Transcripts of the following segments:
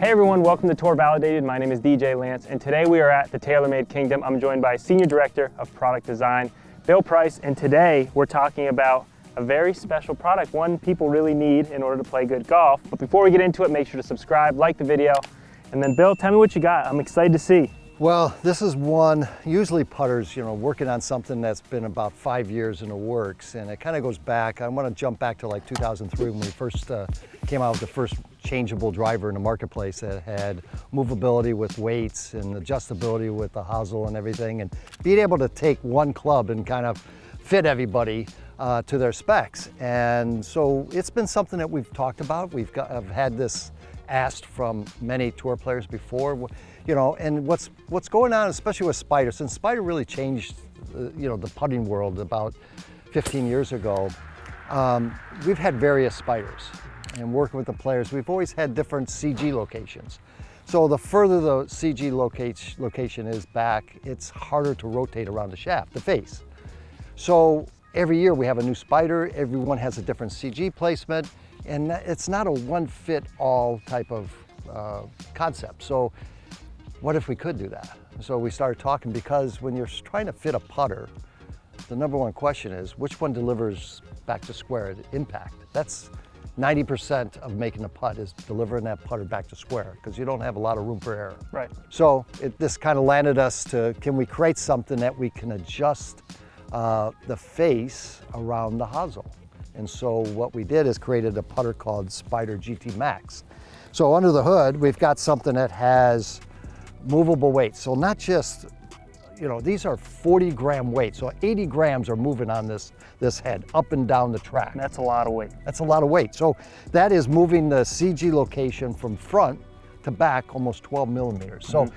Hey everyone, welcome to Tour Validated. My name is DJ Lantz, and today we are at the Taylormade Kingdom. I'm joined by Senior Director of Product Design, Bill Price, and today we're talking about a very special product, one people really need in order to play good golf. But before we get into it, make sure to subscribe, like the video, and then Bill, tell me what you got. I'm excited to see. Well, this is one, usually putters, working on something that's been about 5 years in the works, and it kind of goes back. I want to jump back to like 2003 when we first came out with the first changeable driver in the marketplace that had movability with weights and adjustability with the hosel and everything, and being able to take one club and kind of fit everybody to their specs. And so it's been something that we've talked about. I've had this asked from many tour players before, and what's going on, especially with Spider, since Spider really changed, the putting world about 15 years ago. We've had various Spiders, and working with the players, we've always had different CG locations. So the further the CG location is back, it's harder to rotate around the shaft, the face. So every year we have a new Spider, everyone has a different CG placement, and it's not a one-fit-all type of concept. So what if we could do that? So we started talking, because when you're trying to fit a putter, the number one question is, which one delivers back to square, the impact? That's 90% of making a putt, is delivering that putter back to square, because you don't have a lot of room for error. Right. So this kind of landed us to, can we create something that we can adjust the face around the hosel? And so what we did is created a putter called Spider GTMax. So under the hood, we've got something that has movable weights. So not just, these are 40-gram weights. So 80 grams are moving on this head up and down the track. That's a lot of weight. That's a lot of weight. So that is moving the CG location from front to back almost 12 millimeters. So,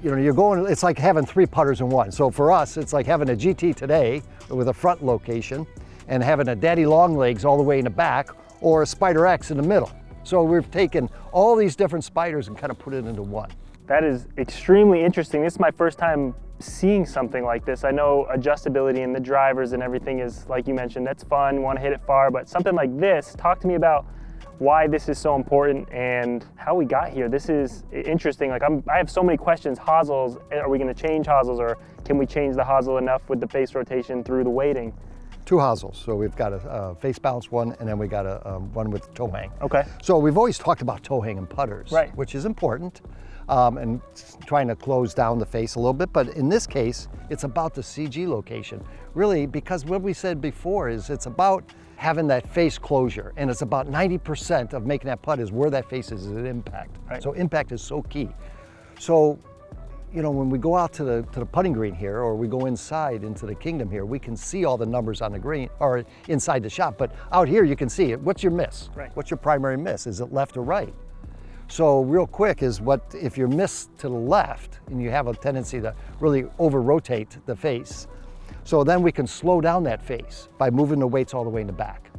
you're going, it's like having 3 putters in one. So for us, it's like having a GT today with a front location and having a Daddy Long Legs all the way in the back, or a Spider X in the middle. So we've taken all these different Spiders and kind of put it into one. That is extremely interesting. This is my first time seeing something like this. I know adjustability in the drivers and everything is, like you mentioned, that's fun, want to hit it far, but something like this, talk to me about why this is so important and how we got here. This is interesting. Like I have so many questions. Hosels, are we going to change hosels, or can we change the hosel enough with the face rotation through the weighting? 2 hosels. So we've got a face balance one, and then we got a one with toe hang. Okay. So we've always talked about toe hang and putters, right, which is important, and trying to close down the face a little bit. But in this case, it's about the CG location, really, because what we said before is it's about having that face closure, and it's about 90% of making that putt is where that face is at impact. Right. So impact is so key. So, when we go out to the putting green here, or we go inside into the Kingdom here, we can see all the numbers on the green or inside the shop. But out here, you can see it. What's your miss? Right. What's your primary miss? Is it left or right? So real quick is if you're missed to the left and you have a tendency to really over-rotate the face, so then we can slow down that face by moving the weights all the way in the back.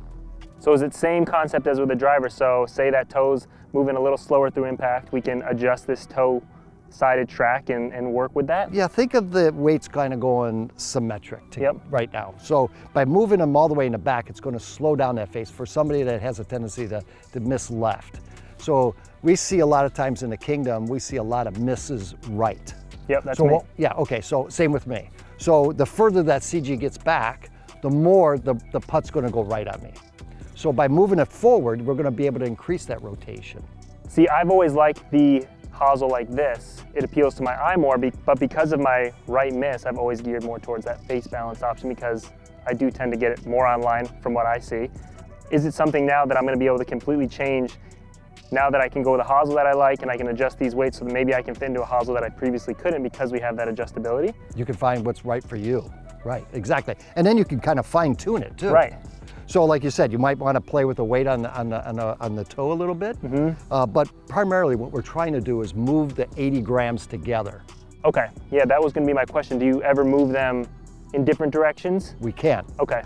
So is it same concept as with the driver? So say that toe's moving a little slower through impact, we can adjust this toe sided track and work with that? Yeah, think of the weights kind of going symmetric right now. So by moving them all the way in the back, it's going to slow down that face for somebody that has a tendency to miss left. So we see a lot of times in the Kingdom, we see a lot of misses right. Yep, that's me. Yeah, okay, so same with me. So the further that CG gets back, the more the putt's going to go right on me. So by moving it forward, we're going to be able to increase that rotation. See, I've always liked the hosel like this. It appeals to my eye more, but because of my right miss, I've always geared more towards that face balance option, because I do tend to get it more online from what I see. Is it something now that I'm going to be able to completely change, now that I can go with a hosel that I like and I can adjust these weights so that maybe I can fit into a hosel that I previously couldn't because we have that adjustability? You can find what's right for you. Right, exactly. And then you can kind of fine tune it too. Right. So like you said, you might want to play with the weight on the toe a little bit, but primarily what we're trying to do is move the 80 grams together. Okay, yeah, that was going to be my question. Do you ever move them in different directions? We can. Okay.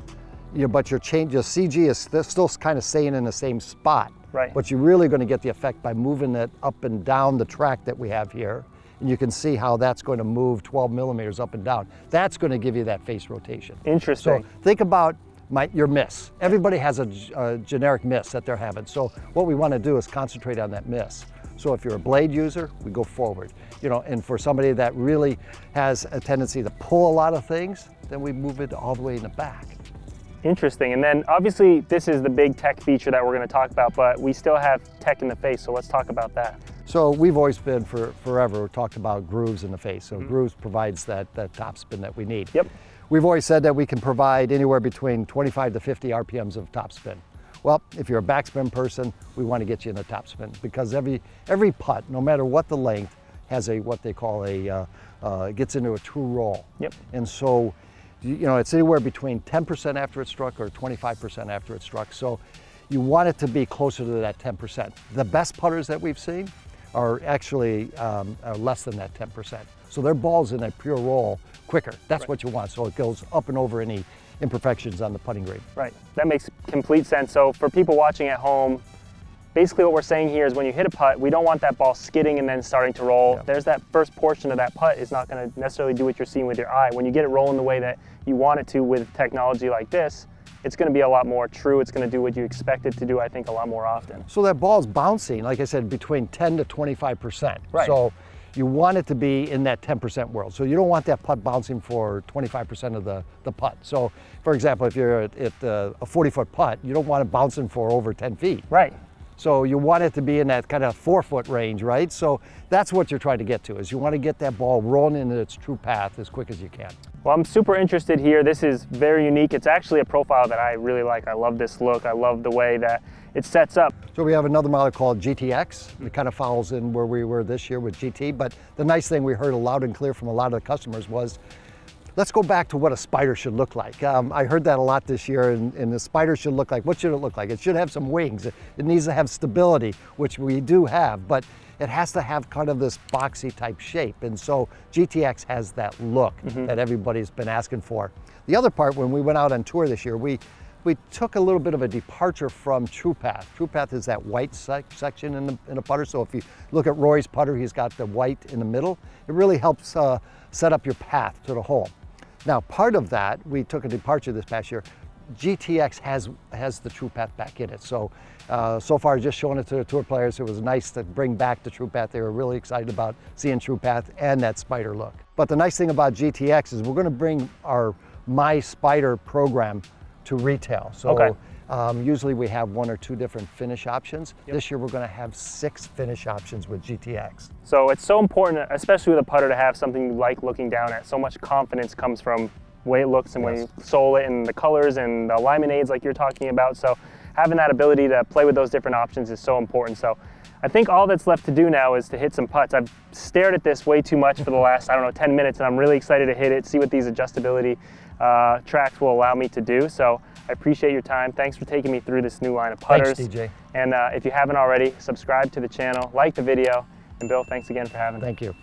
But your CG is still kind of staying in the same spot. Right. But you're really going to get the effect by moving it up and down the track that we have here. And you can see how that's going to move 12 millimeters up and down. That's going to give you that face rotation. Interesting. So think about your miss. Everybody has a generic miss that they're having. So what we want to do is concentrate on that miss. So if you're a blade user, we go forward. You know, and for somebody that really has a tendency to pull a lot of things, then we move it all the way in the back. Interesting. And then obviously this is the big tech feature that we're going to talk about, but we still have tech in the face. So let's talk about that. So we've always been forever talked about grooves in the face. So grooves provides that top spin that we need. Yep. We've always said that we can provide anywhere between 25 to 50 RPMs of top spin. Well, if you're a backspin person, we want to get you in the top spin because every putt, no matter what the length, has what they call gets into a true roll. Yep. And so, you know, it's anywhere between 10% after it's struck or 25% after it's struck. So you want it to be closer to that 10%. The best putters that we've seen are actually less than that 10%. So their ball's in a pure roll quicker. That's what you want. So it goes up and over any imperfections on the putting green. Right. That makes complete sense. So for people watching at home, basically what we're saying here is when you hit a putt, we don't want that ball skidding and then starting to roll. Yeah. There's that first portion of that putt is not going to necessarily do what you're seeing with your eye. When you get it rolling the way that you want it to with technology like this, it's going to be a lot more true. It's going to do what you expect it to do, I think, a lot more often. So that ball's bouncing, like I said, between 10 to 25%. Right. So you want it to be in that 10% world. So you don't want that putt bouncing for 25% of the putt. So for example, if you're at a 40-foot putt, you don't want it bouncing for over 10 feet. Right. So you want it to be in that kind of 4-foot range, right? So that's what you're trying to get to, is you want to get that ball rolling into its true path as quick as you can. Well, I'm super interested here. This is very unique. It's actually a profile that I really like. I love this look. I love the way that it sets up. So we have another model called GTX. It kind of follows in where we were this year with GT, but the nice thing we heard loud and clear from a lot of the customers was, let's go back to what a Spider should look like. I heard that a lot this year, and the Spider should look like, what should it look like? It should have some wings. It needs to have stability, which we do have, but it has to have kind of this boxy type shape. And so GTX has that look that everybody's been asking for. The other part, when we went out on tour this year, we took a little bit of a departure from True Path. True Path is that white section in the putter. So if you look at Rory's putter, he's got the white in the middle. It really helps set up your path to the hole. Now, part of that, we took a departure this past year. GTX has the True Path back in it. So, so far, just showing it to the tour players, it was nice to bring back the True Path. They were really excited about seeing True Path and that Spider look. But the nice thing about GTX is we're going to bring our My Spider program to retail. So usually we have 1 or 2 different finish options. This year we're going to have 6 finish options with GTX. So it's so important, especially with a putter, to have something you like looking down at. So much confidence comes from the way it looks and when you sole it and the colors and the alignment aids like you're talking about. So having that ability to play with those different options is so important. So I think all that's left to do now is to hit some putts. I've stared at this way too much for the last, I don't know, 10 minutes, and I'm really excited to hit it, see what these adjustability tracks will allow me to do. So I appreciate your time. Thanks for taking me through this new line of putters. Thanks, DJ. And if you haven't already, subscribe to the channel, like the video, and Bill, thanks again for having me. Thank you.